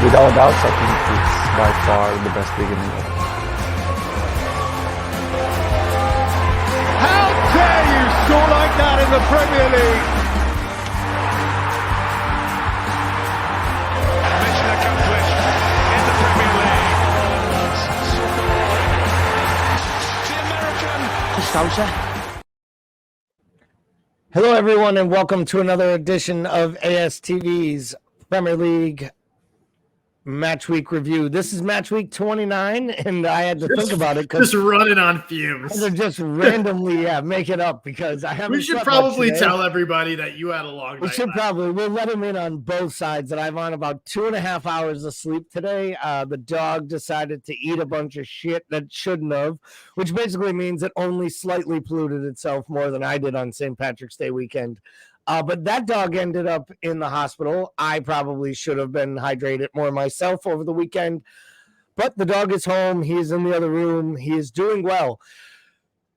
Without doubts, I think it's by far the best league in England. How dare you score like that in the Premier League? Mission accomplished in the Premier League. The American. Hello, everyone, and welcome to another edition of ASTV's Premier League Match Week Review. This is Match Week 29, and I had to think about it just running on fumes. To just randomly, make it up because I haven't. We should probably tell everybody that you had a long night. We should probably. We'll let them in on both sides that I'm on about 2.5 hours of sleep today. The dog decided to eat a bunch of shit that shouldn't have, which basically means it only slightly polluted itself more than I did on St. Patrick's Day weekend. But that dog ended up in the hospital. I probably should have been hydrated more myself over the weekend. But the dog is home. He's in the other room. He is doing well.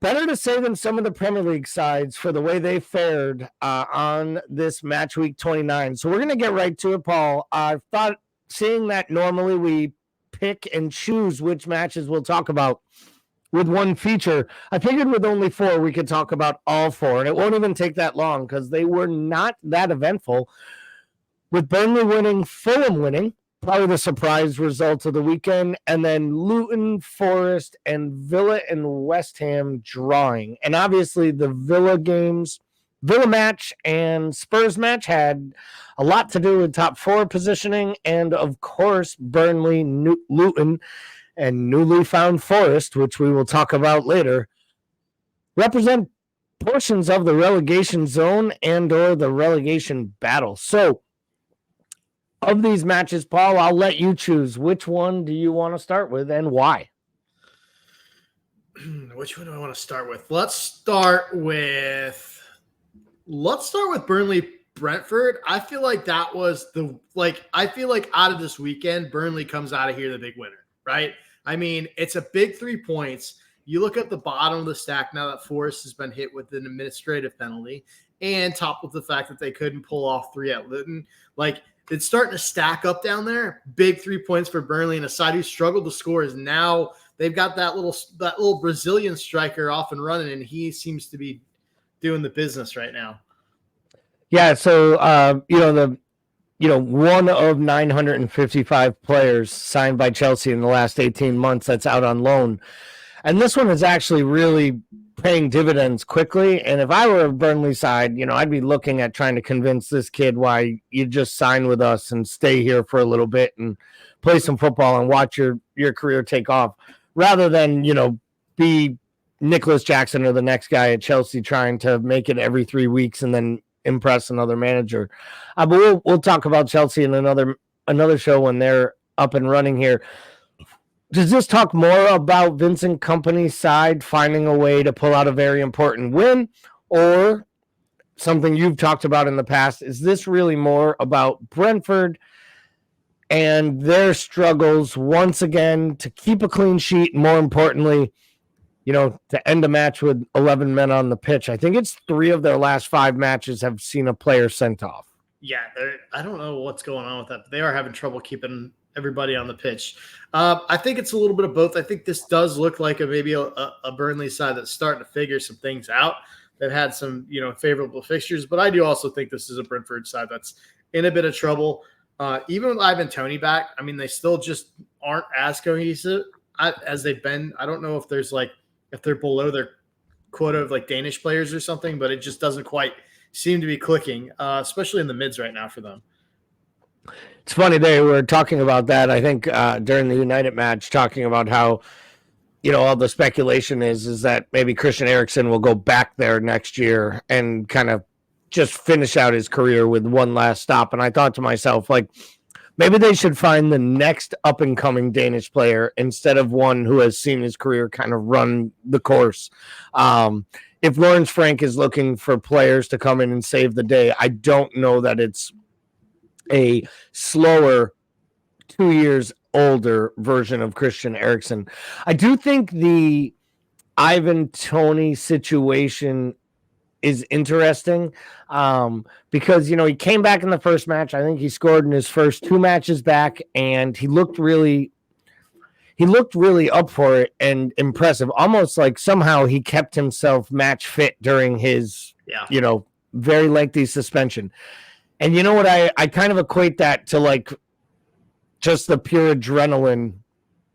Better to say than some of the Premier League sides for the way they fared on this Match Week 29. So we're going to get right to it, Paul. I thought, seeing that normally we pick and choose which matches we'll talk about with one feature, I figured with only 4, we could talk about all 4. And it won't even take that long because they were not that eventful. With Burnley winning, Fulham winning, probably the surprise result of the weekend, and then Luton, Forest, and Villa and West Ham drawing. And obviously the Villa match and Spurs match had a lot to do with top 4 positioning, and of course Burnley, Luton, and newly found Forest, which we will talk about later, represent portions of the relegation zone and or the relegation battle. So of these matches, Paul, I'll let you choose. Which one do you want to start with and why? Which one do I want to start with? Let's start with Burnley Brentford. I feel like that was I feel like out of this weekend, Burnley comes out of here the big winner, right? I mean, it's a big 3 points. You look at the bottom of the stack now that Forest has been hit with an administrative penalty and topped with the fact that they couldn't pull off 3 at Luton. It's starting to stack up down there. Big 3 points for Burnley, and a side who struggled to score is now they've got that little Brazilian striker off and running, and he seems to be doing the business right now. Yeah, so one of 955 players signed by Chelsea in the last 18 months that's out on loan. And this one is actually really paying dividends quickly. And if I were a Burnley side, I'd be looking at trying to convince this kid why you just sign with us and stay here for a little bit and play some football and watch your career take off, rather than, be Nicholas Jackson or the next guy at Chelsea trying to make it every 3 weeks and then impress another manager. But we'll talk about Chelsea in another show when they're up and running here. Does this talk more about Vincent Kompany's side finding a way to pull out a very important win, or something you've talked about in the past? Is this really more about Brentford and their struggles once again to keep a clean sheet, more importantly, to end a match with 11 men on the pitch? I think it's 3 of their last 5 matches have seen a player sent off. Yeah, I don't know what's going on with that, but they are having trouble keeping everybody on the pitch. I think it's a little bit of both. I think this does look like maybe a Burnley side that's starting to figure some things out, that had some favorable fixtures. But I do also think this is a Brentford side that's in a bit of trouble. Even with Ivan Toney back, I mean, they still just aren't as cohesive as they've been. I don't know if there's if they're below their quota of Danish players or something, but it just doesn't quite seem to be clicking, especially in the mids right now for them. It's funny, they were talking about that, I think, during the United match, talking about how, all the speculation is that maybe Christian Eriksen will go back there next year and kind of just finish out his career with one last stop. And I thought to myself, maybe they should find the next up-and-coming Danish player instead of one who has seen his career kind of run the course. If Lawrence Frank is looking for players to come in and save the day, I don't know that it's a slower 2 years older version of Christian Eriksen. I do think the Ivan Toney situation is interesting because, he came back in the first match. I think he scored in his first 2 matches back, and he looked really up for it and impressive. Almost like somehow he kept himself match fit during his, very lengthy suspension. And you know what? I kind of equate that to like just the pure adrenaline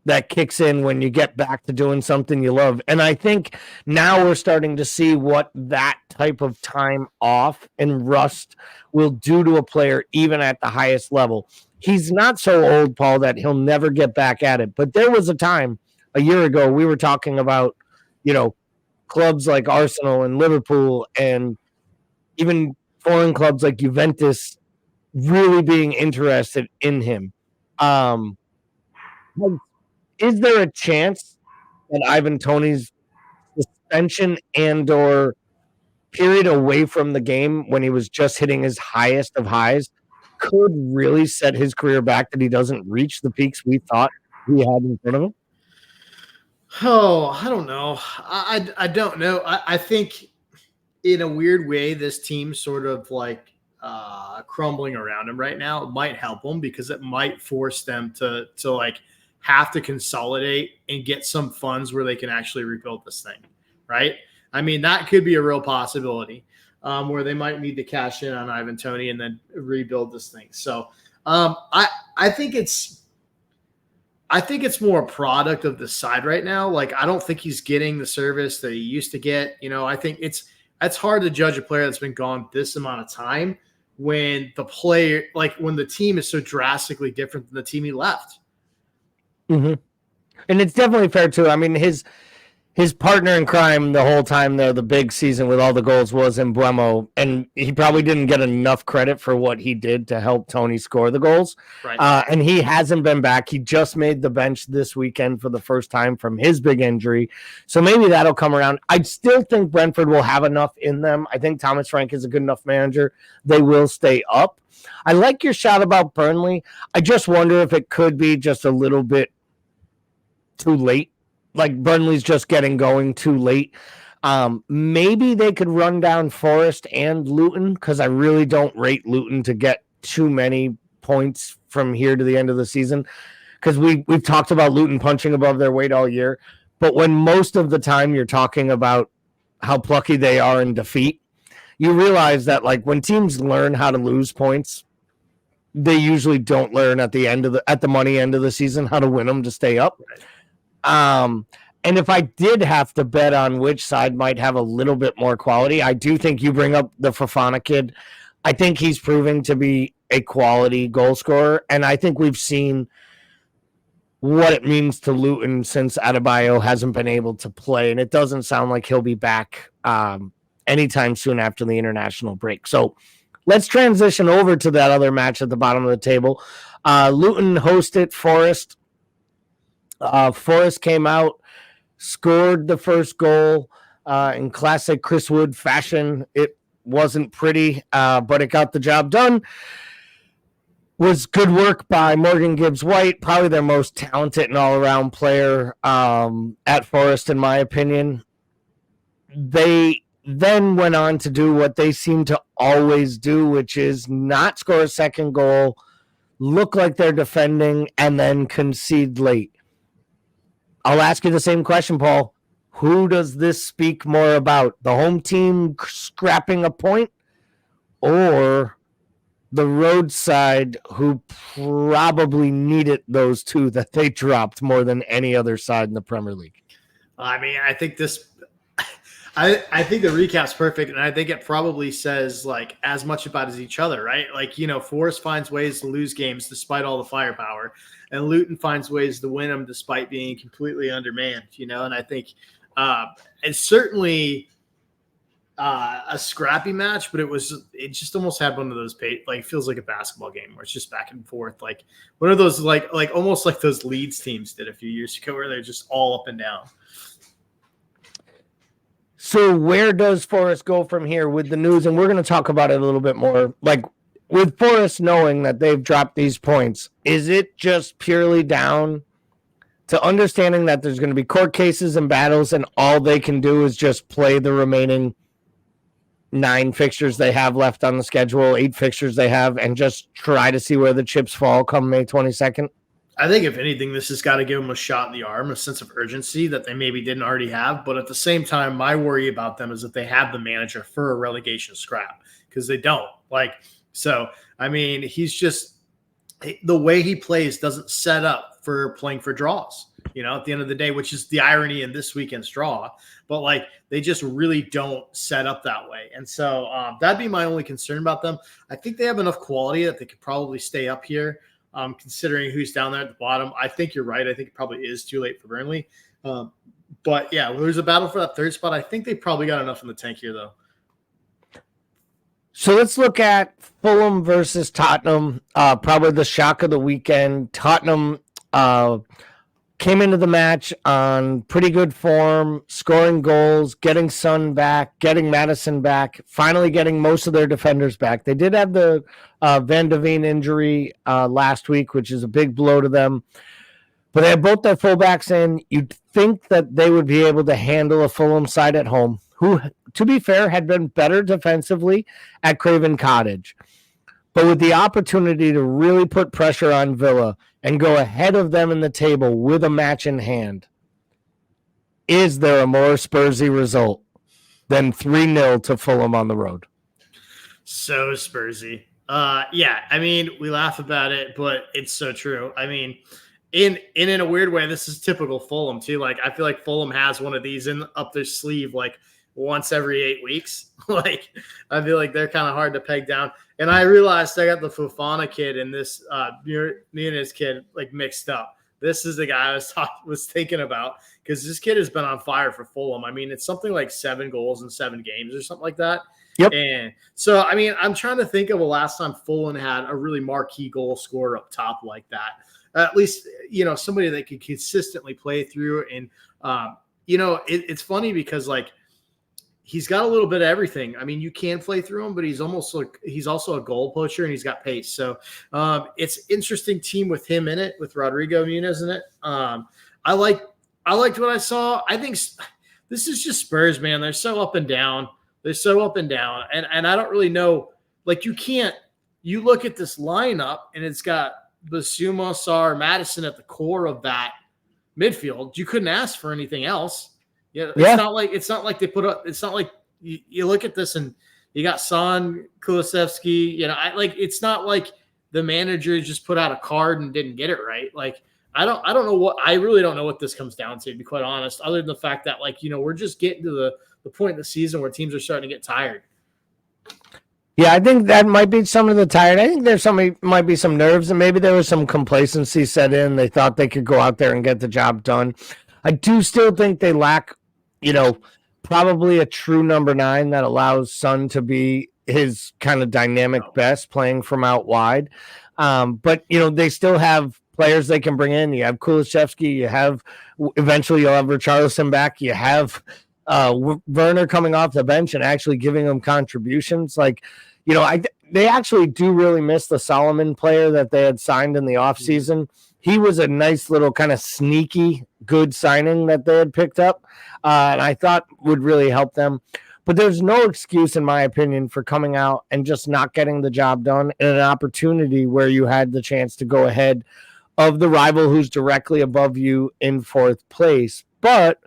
that kicks in when you get back to doing something you love. And I think now we're starting to see what that type of time off and rust will do to a player, even at the highest level. He's not so old, Paul, that he'll never get back at it. But there was a time a year ago we were talking about, clubs like Arsenal and Liverpool and even foreign clubs like Juventus really being interested in him. Is there a chance that Ivan Toney's suspension and or period away from the game when he was just hitting his highest of highs could really set his career back, that he doesn't reach the peaks we thought he had in front of him? Oh, I don't know. I don't know. I think in a weird way, this team sort of like crumbling around him right now might help them, because it might force them to like have to consolidate and get some funds where they can actually rebuild this thing, right? I mean, that could be a real possibility where they might need to cash in on Ivan Toney and then rebuild this thing. So I think it's more a product of the side right now. Like, I don't think he's getting the service that he used to get. I think it's hard to judge a player that's been gone this amount of time when the team is so drastically different than the team he left. Mm-hmm. And it's definitely fair too. I mean, his partner in crime the whole time there, the big season with all the goals, was Mbeumo, and he probably didn't get enough credit for what he did to help Toney score the goals. Right. And he hasn't been back. He just made the bench this weekend for the first time from his big injury. So maybe that'll come around. I still think Brentford will have enough in them. I think Thomas Frank is a good enough manager. They will stay up. I like your shot about Burnley. I just wonder if it could be just a little bit too late. Like, Burnley's just getting going too late. Maybe they could run down Forest and Luton, because I really don't rate Luton to get too many points from here to the end of the season, because we've talked about Luton punching above their weight all year. But when most of the time you're talking about how plucky they are in defeat, you realize that, like, when teams learn how to lose points, they usually don't learn at the money end of the season how to win them to stay up. And if I did have to bet on which side might have a little bit more quality, I do think you bring up the Fofana kid. I think he's proving to be a quality goal scorer, and I think we've seen what it means to Luton since Adebayo hasn't been able to play, and it doesn't sound like he'll be back anytime soon after the international break. So let's transition over to that other match at the bottom of the table. Luton hosted Forest. Forest came out, scored the first goal in classic Chris Wood fashion. It wasn't pretty, but it got the job done. Was good work by Morgan Gibbs-White, probably their most talented and all-around player at Forest, in my opinion. They then went on to do what they seem to always do, which is not score a second goal, look like they're defending, and then concede late. I'll ask you the same question, Paul. Who does this speak more about? The home team scrapping a point, or the road side, who probably needed those two that they dropped more than any other side in the Premier League? I mean, I think I think the recap's perfect, and I think it probably says like as much about as each other, right? Like, Forest finds ways to lose games despite all the firepower, and Luton finds ways to win them despite being completely undermanned, and I think it's certainly a scrappy match, but it just almost had one of those like, feels like a basketball game where it's just back and forth, like one of those like almost like those Leeds teams did a few years ago where they're just all up and down. So where does Forest go from here with the news? And we're going to talk about it a little bit more. Like, with Forest knowing that they've dropped these points, is it just purely down to understanding that there's going to be court cases and battles, and all they can do is just play the remaining 9 fixtures they have left on the schedule, 8 fixtures they have, and just try to see where the chips fall come May 22nd? I think if anything, this has got to give them a shot in the arm, a sense of urgency that they maybe didn't already have. But at the same time, my worry about them is that they have the manager for a relegation scrap, because they don't. So, I mean, he's just – the way he plays doesn't set up for playing for draws, at the end of the day, which is the irony in this weekend's draw. But, they just really don't set up that way. And so that'd be my only concern about them. I think they have enough quality that they could probably stay up here. Considering who's down there at the bottom. I think you're right. I think it probably is too late for Burnley. But yeah, there's a battle for that third spot. I think they probably got enough in the tank here, though. So let's look at Fulham versus Tottenham. Probably the shock of the weekend. Tottenham came into the match on pretty good form, scoring goals, getting Son back, getting Maddison back, finally getting most of their defenders back. They did have the Van de Ven injury last week, which is a big blow to them. But they have both their fullbacks in. You'd think that they would be able to handle a Fulham side at home, who, to be fair, had been better defensively at Craven Cottage. But with the opportunity to really put pressure on Villa and go ahead of them in the table with a match in hand, is there a more Spursy result than 3-0 to Fulham on the road? So Spursy. Yeah, I mean, we laugh about it, but it's so true. I mean, in a weird way, this is typical Fulham too. I feel like Fulham has one of these up their sleeve once every 8 weeks. I feel like they're kind of hard to peg down. And I realized I got the Fofana kid and this Muniz kid mixed up. This is the guy I was thinking about, because this kid has been on fire for Fulham. I mean, it's something like 7 goals in 7 games or something like that. Yep. And so, I mean, I'm trying to think of the last time Fulham had a really marquee goal scorer up top like that. At least, somebody that could consistently play through. And, it's funny because he's got a little bit of everything. I mean, you can play through him, but he's also a goal poacher and he's got pace. So it's interesting team with him in it, with Rodrigo Muniz in it. I liked what I saw. I think this is just Spurs, man. They're so up and down. And I don't really know. You look at this lineup and it's got Basuma, Sarr, Maddison at the core of that midfield. You couldn't ask for anything else. Yeah, it's not like they put up. It's not like you look at this and you got Son, Kulusevski. It's not like the manager just put out a card and didn't get it right. I really don't know what this comes down to be quite honest. Other than the fact that we're just getting to the point in the season where teams are starting to get tired. Yeah, I think that might be some of the tired. I think might be some nerves, and maybe there was some complacency set in. They thought they could go out there and get the job done. I do still think they lack, probably a true number 9 that allows Son to be his kind of dynamic best, playing from out wide. But they still have players they can bring in. You have Kulusevski. You have eventually you'll have Richarlison back. You have Werner coming off the bench and actually giving them contributions. They actually do really miss the Solomon player that they had signed in the offseason. He was a nice little kind of sneaky good signing that they had picked up, and I thought would really help them. But there's no excuse, in my opinion, for coming out and just not getting the job done in an opportunity where you had the chance to go ahead of the rival who's directly above you in 4th place. But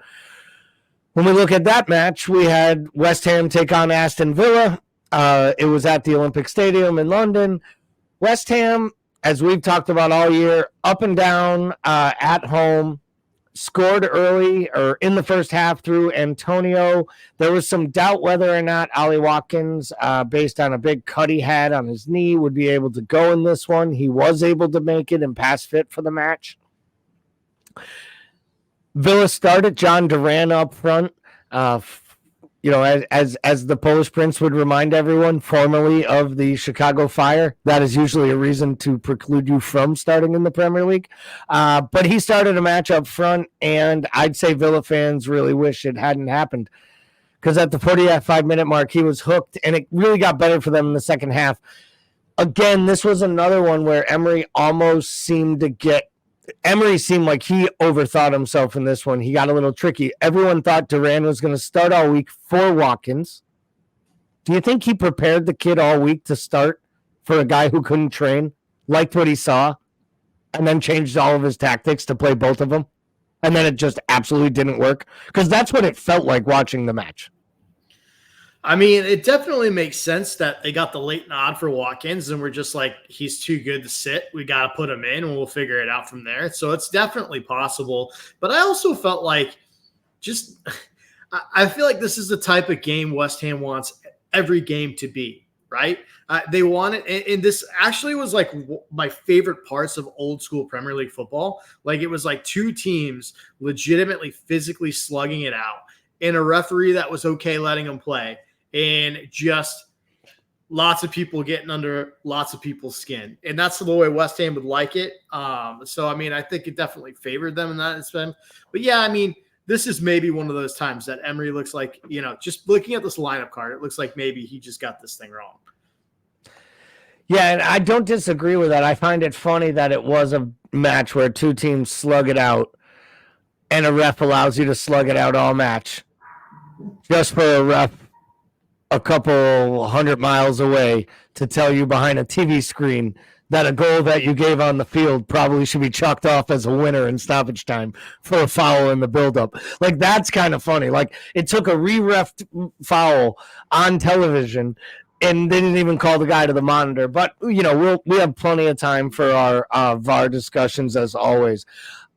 when we look at that match, we had West Ham take on Aston Villa. It was at the Olympic Stadium in London. West Ham, as we've talked about all year, up and down at home, scored early or in the first half through Antonio. There was some doubt whether or not Ollie Watkins, based on a big cut he had on his knee, would be able to go in this one. He was able to make it and pass fit for the match. Villa started John Duran up front. As the Polish Prince would remind everyone, formerly of the Chicago Fire, that is usually a reason to preclude you from starting in the Premier League. But he started a match up front, and I'd say Villa fans really wish it hadn't happened, because at the 45-minute mark, he was hooked, and it really got better for them in the second half. Again, this was another one where Emery seemed like he overthought himself in this one. He got a little tricky. Everyone thought Duran was going to start all week for Watkins. Do you think he prepared the kid all week to start for a guy who couldn't train, liked what he saw, and then changed all of his tactics to play both of them? And then it just absolutely didn't work? Because that's what it felt like watching the match. I mean, it definitely makes sense that they got the late nod for Watkins and we're just like, he's too good to sit. We got to put him in and we'll figure it out from there. So it's definitely possible. But I also felt like I feel like this is the type of game West Ham wants every game to be, right? They want it. And this actually was like my favorite parts of old school Premier League football. Like it was like two teams legitimately physically slugging it out and a referee that was okay letting them play. And just lots of people getting under lots of people's skin. And that's the way West Ham would like it. So, I mean, I think it definitely favored them in that aspect. But, yeah, I mean, this is maybe one of those times that Emery looks like, just looking at this lineup card, it looks like maybe he just got this thing wrong. Yeah, and I don't disagree with that. I find it funny that it was a match where two teams slug it out and a ref allows you to slug it out all match just for a ref a couple 100 miles away to tell you behind a TV screen that a goal that you gave on the field probably should be chalked off as a winner in stoppage time for a foul in the buildup. Like, that's kind of funny. Like, it took a re-ref foul on television and they didn't even call the guy to the monitor. But, we have plenty of time for our VAR discussions as always.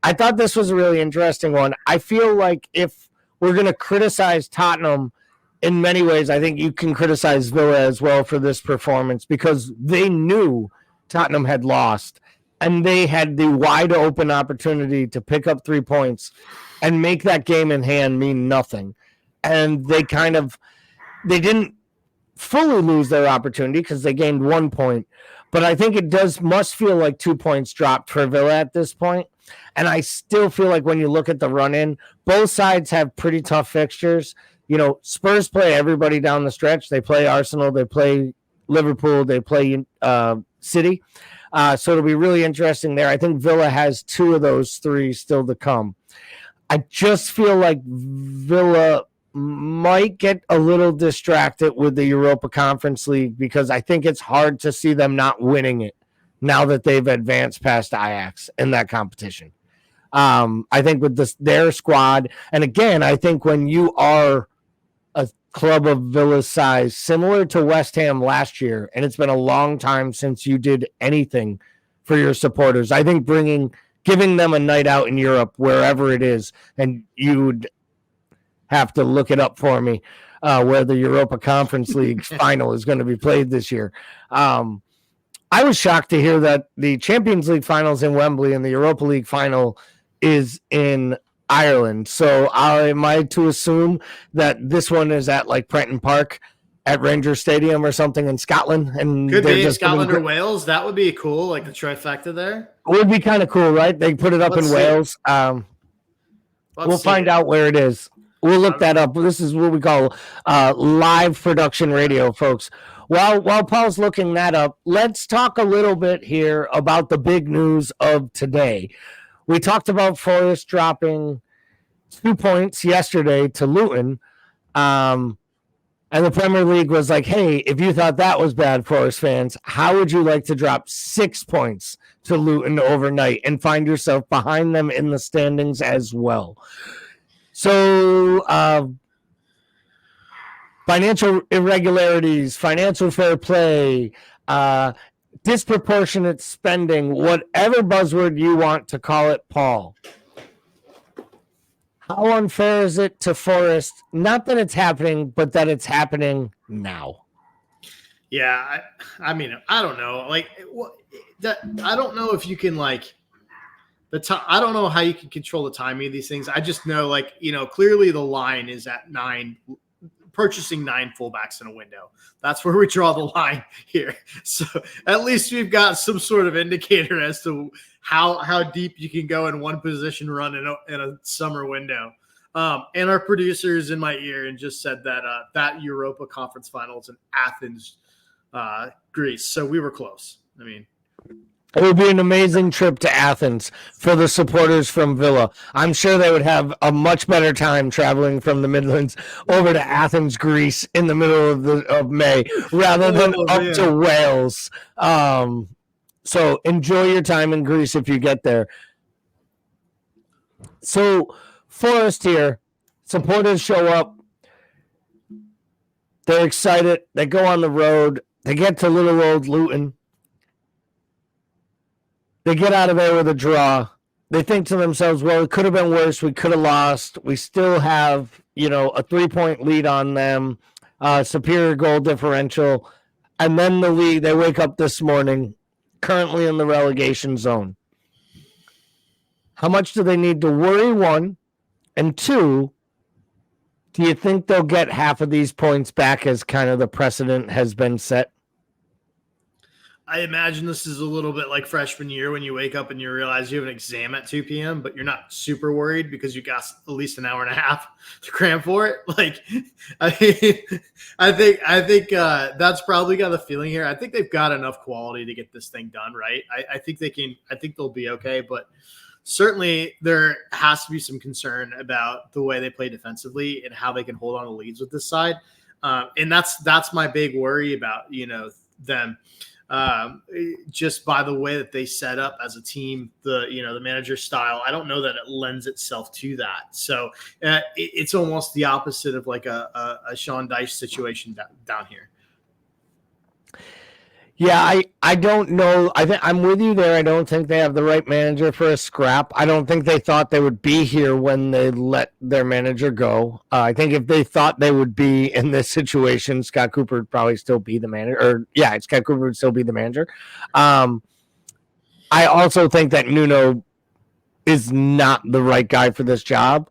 I thought this was a really interesting one. I feel like if we're going to criticize Tottenham in many ways, I think you can criticize Villa as well for this performance because they knew Tottenham had lost and they had the wide open opportunity to pick up 3 points and make that game in hand mean nothing. And they didn't fully lose their opportunity because they gained 1 point. But I think it must feel like 2 points dropped for Villa at this point. And I still feel like when you look at the run-in, both sides have pretty tough fixtures. Spurs play everybody down the stretch. They play Arsenal, they play Liverpool, they play City. So it'll be really interesting there. I think Villa has 2 of those 3 still to come. I just feel like Villa might get a little distracted with the Europa Conference League because I think it's hard to see them not winning it now that they've advanced past Ajax in that competition. I think with their squad, and again, I think when you are a club of Villa's size, similar to West Ham last year, and it's been a long time since you did anything for your supporters, I think giving them a night out in Europe, wherever it is, and you'd have to look it up for me, where the Europa Conference League final is going to be played this year. I was shocked to hear that the Champions League finals in Wembley and the Europa League final is in Ireland. So am I to assume that this one is at like Prenton Park at Rangers Stadium or something in Scotland? And could be Scotland or Wales. That would be cool, like the trifecta there. It would be kind of cool, right? They put it up in Wales. We'll find out where it is. We'll look that up. This is what we call live production radio, folks. While Paul's looking that up, let's talk a little bit here about the big news of today. We talked about Forest dropping 2 points yesterday to Luton, and the Premier League was like, hey, if you thought that was bad, Forest fans, how would you like to drop 6 points to Luton overnight and find yourself behind them in the standings as well? So financial irregularities, financial fair play, disproportionate spending, whatever buzzword you want to call it, Paul. How unfair is it to Forest? Not that it's happening, but that it's happening now. Yeah, I mean, I don't know. Like, I don't know if you can I don't know how you can control the timing of these things. I just know, clearly the line is at 9. Purchasing 9 fullbacks in a window. That's where we draw the line here. So at least we've got some sort of indicator as to how deep you can go in one position run in a summer window. And our producers in my ear and just said that that Europa Conference Finals in Athens, Greece. So we were close. I mean, It would be an amazing trip to Athens for the supporters from Villa. I'm sure they would have a much better time traveling from the Midlands over to Athens, Greece in the middle of May rather than up to Wales. So enjoy your time in Greece if you get there. So Forest here, supporters show up. They're excited. They go on the road. They get to little old Luton. They get out of there with a draw. They think to themselves, well, it could have been worse. We could have lost. We still have, a 3-point lead on them, superior goal differential. And then the league, they wake up this morning, currently in the relegation zone. How much do they need to worry? One. And two, do you think they'll get half of these points back as kind of the precedent has been set? I imagine this is a little bit like freshman year when you wake up and you realize you have an exam at 2 p.m., but you're not super worried because you got at least an hour and a half to cram for it. Like, I think that's probably got the feeling here. I think they've got enough quality to get this thing done, right? I think they can. I think they'll be okay, but certainly there has to be some concern about the way they play defensively and how they can hold on to leads with this side, and that's my big worry about them. Just by the way that they set up as a team, the manager style, I don't know that it lends itself to that. So it's almost the opposite of like a Sean Dyche situation down here. Yeah, I don't know. I think I'm with you there. I don't think they have the right manager for a scrap. I don't think they thought they would be here when they let their manager go. I think if they thought they would be in this situation, Scott Cooper would probably still be the manager. Scott Cooper would still be the manager. I also think that Nuno is not the right guy for this job.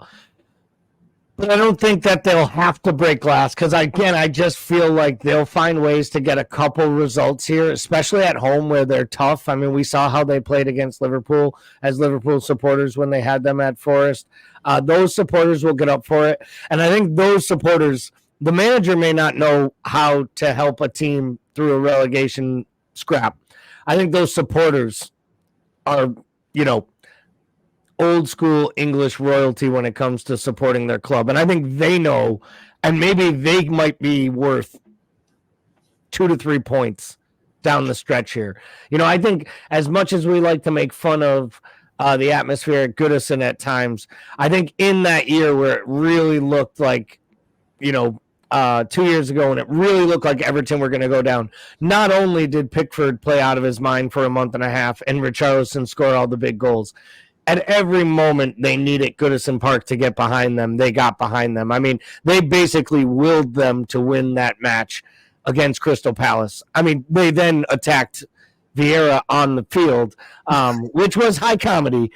But I don't think that they'll have to break glass because, again, I just feel like they'll find ways to get a couple results here, especially at home where they're tough. I mean, we saw how they played against Liverpool as Liverpool supporters when they had them at Forest. Those supporters will get up for it. And I think those supporters, the manager may not know how to help a team through a relegation scrap. I think those supporters are, old school English royalty when it comes to supporting their club. And I think they know, and maybe they might be worth 2 to 3 points down the stretch here. I think as much as we like to make fun of the atmosphere at Goodison at times, I think in that year where it really looked like, 2 years ago, and it really looked like Everton were going to go down, not only did Pickford play out of his mind for a month and a half and Richarlison score all the big goals, at every moment they needed Goodison Park to get behind them, they got behind them. I mean, they basically willed them to win that match against Crystal Palace. I mean, they then attacked Vieira on the field, which was high comedy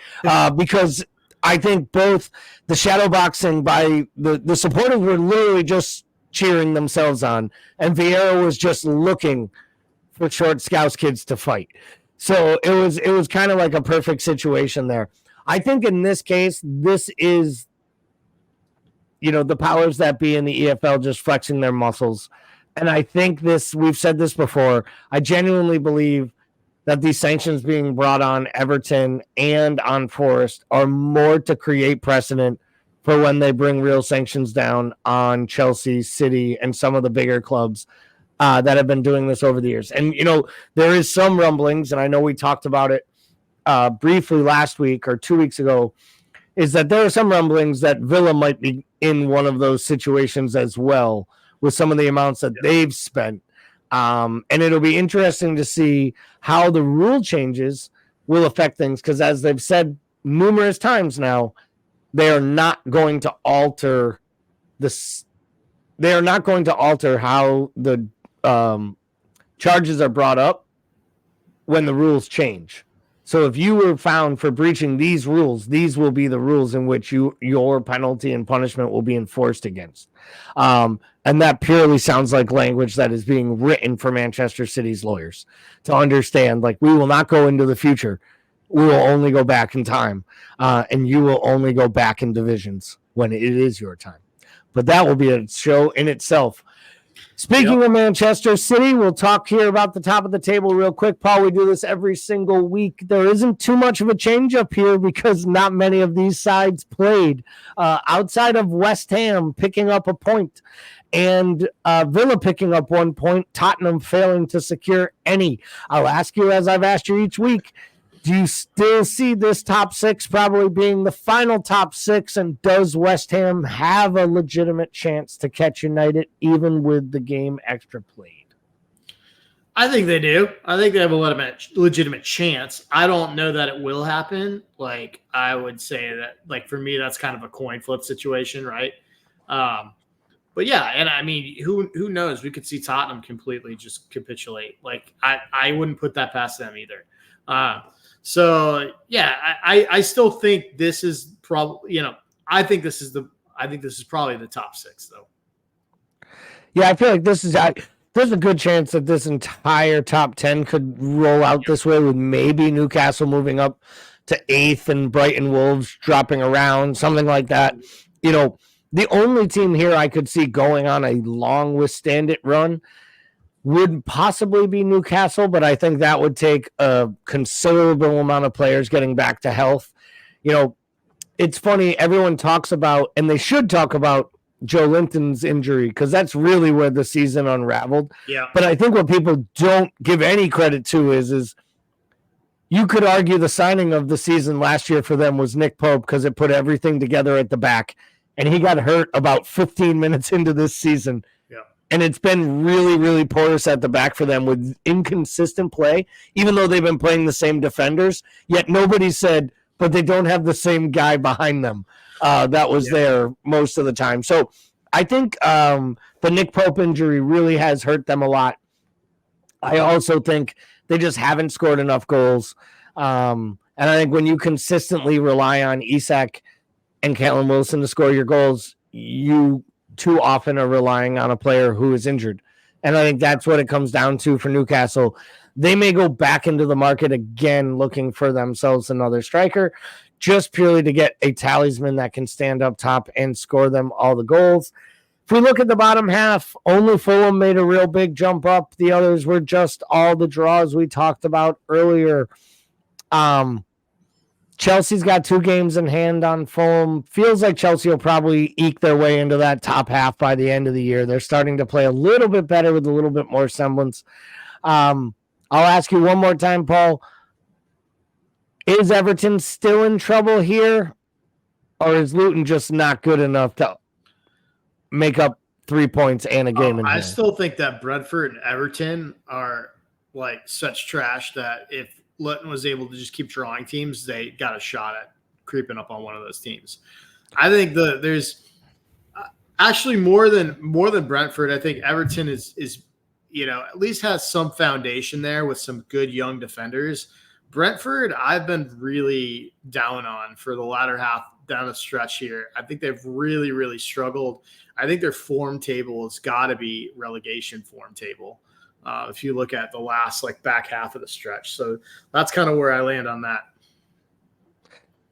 because I think both the shadow boxing by the supporters were literally just cheering themselves on, and Vieira was just looking for short Scouse kids to fight. So it was kind of like a perfect situation there. I think in this case, this is, the powers that be in the EFL just flexing their muscles. And I think we've said this before, I genuinely believe that these sanctions being brought on Everton and on Forest are more to create precedent for when they bring real sanctions down on Chelsea, City, and some of the bigger clubs that have been doing this over the years. And, there is some rumblings, and I know we talked about it briefly last week or 2 weeks ago, is that there are some rumblings that Villa might be in one of those situations as well with some of the amounts that they've spent. And it'll be interesting to see how the rule changes will affect things because, as they've said numerous times now, they are not going to alter this. They are not going to alter how the charges are brought up when the rules change. So if you were found for breaching these rules, these will be the rules in which your penalty and punishment will be enforced against. And that purely sounds like language that is being written for Manchester City's lawyers to understand, like, we will not go into the future. We will only go back in time. And you will only go back in divisions when it is your time. But that will be a show in itself. Speaking of Manchester City, we'll talk here about the top of the table real quick. Paul, we do this every single week. There isn't too much of a change up here because not many of these sides played. Outside of West Ham picking up a point and Villa picking up 1 point, Tottenham failing to secure any. I'll ask you, as I've asked you each week, do you still see this top 6 probably being the final top 6? And does West Ham have a legitimate chance to catch United even with the game extra played? I think they do. I think they have a legitimate chance. I don't know that it will happen. Like, I would say that, like, for me, that's kind of a coin flip situation, right? But yeah, and I mean, who knows? We could see Tottenham completely just capitulate. Like, I wouldn't put that past them either. So yeah, I still think this is probably, I think this is probably the top 6 though. Yeah, I feel like there's a good chance that this entire top 10 could roll out this way, with maybe Newcastle moving up to 8th and Brighton Wolves dropping around, something like that. The only team here I could see going on a long withstand it run would possibly be Newcastle, but I think that would take a considerable amount of players getting back to health. It's funny, everyone talks about, and they should talk about, Joe Linton's injury, because that's really where the season unraveled. Yeah. But I think what people don't give any credit to is you could argue the signing of the season last year for them was Nick Pope, because it put everything together at the back, and he got hurt about 15 minutes into this season. And it's been really, really porous at the back for them with inconsistent play, even though they've been playing the same defenders. Yet nobody said, but they don't have the same guy behind them that was there most of the time. So I think the Nick Pope injury really has hurt them a lot. I also think they just haven't scored enough goals. And I think when you consistently rely on Isak and Callum Wilson to score your goals, you too often are relying on a player who is injured. And I think that's what it comes down to for Newcastle. They may go back into the market again looking for themselves another striker, just purely to get a talisman that can stand up top and score them all the goals. If we look at the bottom half, only Fulham made a real big jump up. The others were just all the draws we talked about earlier. Chelsea's got 2 games in hand on Fulham. Feels like Chelsea will probably eke their way into that top half by the end of the year. They're starting to play a little bit better with a little bit more semblance. I'll ask you one more time, Paul. Is Everton still in trouble here? Or is Luton just not good enough to make up 3 points and a game in hand? I still think that Brentford and Everton are like such trash that if Luton was able to just keep drawing teams, they got a shot at creeping up on one of those teams. I think there's actually more than Brentford. I think Everton is at least has some foundation there with some good young defenders. Brentford, I've been really down on for the latter half down the stretch here. I think they've really, really struggled. I think their form table has got to be relegation form table. If you look at the last back half of the stretch. So that's kind of where I land on that.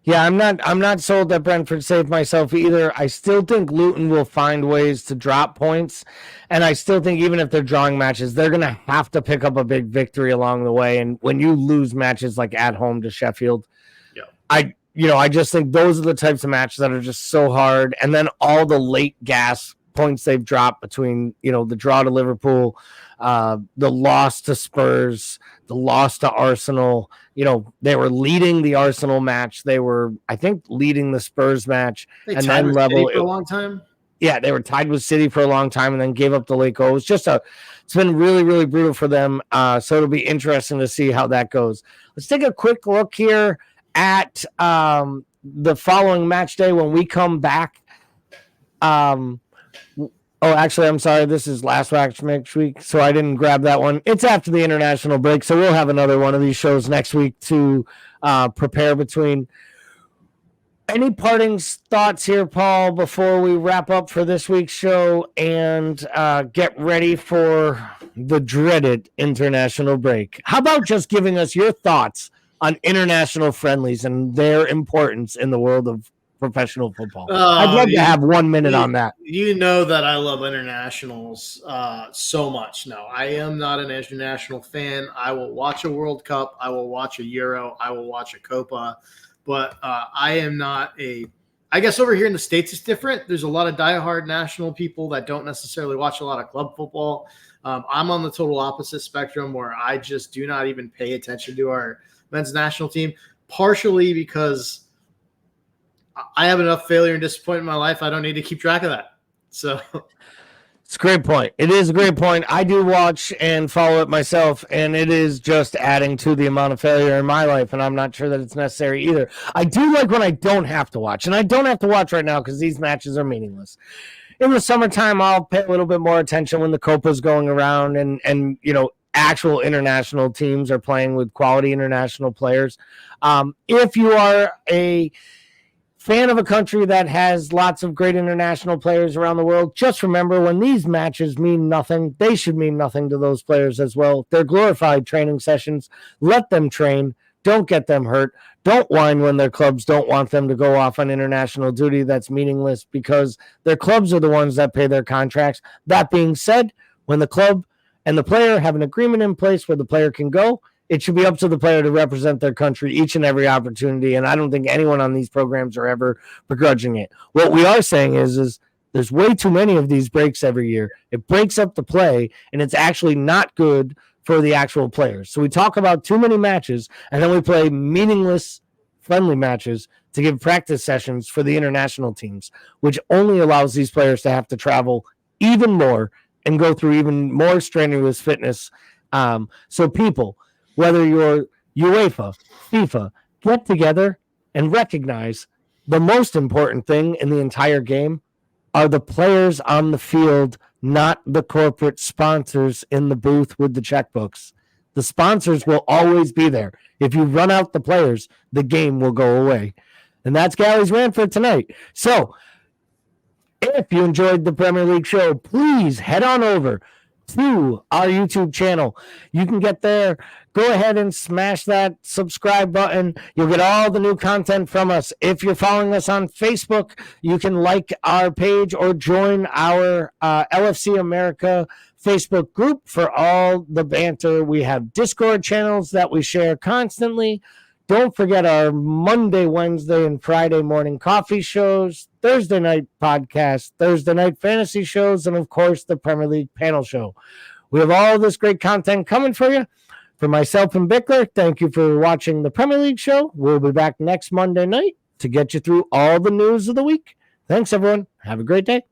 Yeah, I'm not sold that Brentford saved myself either. I still think Luton will find ways to drop points. And I still think even if they're drawing matches, they're going to have to pick up a big victory along the way. And when you lose matches like at home to Sheffield, I just think those are the types of matches that are just so hard. And then all the late gas points they've dropped between, the draw to Liverpool, the loss to Spurs, the loss to Arsenal. They were leading the Arsenal match. They were, I think, leading the Spurs match. And then level for a long time. Yeah, they were tied with City for a long time and then gave up the late goal. It's been really, really brutal for them. So it'll be interesting to see how that goes. Let's take a quick look here at the following match day when we come back. Oh, actually, I'm sorry. This is last match next week, so I didn't grab that one. It's after the international break, so we'll have another one of these shows next week to prepare between. Any parting thoughts here, Paul, before we wrap up for this week's show and get ready for the dreaded international break? How about just giving us your thoughts on international friendlies and their importance in the world of professional football. I'd love to have 1 minute on that. You know that I love internationals so much. No, I am not an international fan. I will watch a World Cup. I will watch a Euro. I will watch a Copa. But I am not I guess over here in the States it's different. There's a lot of diehard national people that don't necessarily watch a lot of club football. I'm on the total opposite spectrum where I just do not even pay attention to our men's national team, partially because I have enough failure and disappointment in my life. I don't need to keep track of that. So it's a great point. It is a great point. I do watch and follow it myself, and it is just adding to the amount of failure in my life, and I'm not sure that it's necessary either. I do like when I don't have to watch, and I don't have to watch right now because these matches are meaningless. In the summertime, I'll pay a little bit more attention when the Copa's going around and actual international teams are playing with quality international players. If you are a fan of a country that has lots of great international players around the world, just remember when these matches mean nothing, they should mean nothing to those players as well. They're glorified training sessions. Let them train. Don't get them hurt. Don't whine when their clubs don't want them to go off on international duty. That's meaningless because their clubs are the ones that pay their contracts. That being said, when the club and the player have an agreement in place where the player can go, it should be up to the player to represent their country each and every opportunity, and I don't think anyone on these programs are ever begrudging it. What we are saying is there's way too many of these breaks every year. It breaks up the play, and it's actually not good for the actual players. So we talk about too many matches, and then we play meaningless friendly matches to give practice sessions for the international teams, which only allows these players to have to travel even more and go through even more strenuous fitness. So people, whether you're UEFA, FIFA, get together and recognize the most important thing in the entire game are the players on the field, not the corporate sponsors in the booth with the checkbooks. The sponsors will always be there. If you run out the players, the game will go away. And that's Galley's rant for tonight. So if you enjoyed the Premier League show, please head on over to our YouTube channel. You can get there. Go ahead and smash that subscribe button. You'll get all the new content from us. If you're following us on Facebook, you can like our page or join our LFC America Facebook group for all the banter. We have Discord channels that we share constantly. Don't forget our Monday, Wednesday, and Friday morning coffee shows, Thursday night podcast, Thursday night fantasy shows, and, of course, the Premier League panel show. We have all this great content coming for you. For myself and Bickler, thank you for watching the Premier League show. We'll be back next Monday night to get you through all the news of the week. Thanks, everyone. Have a great day.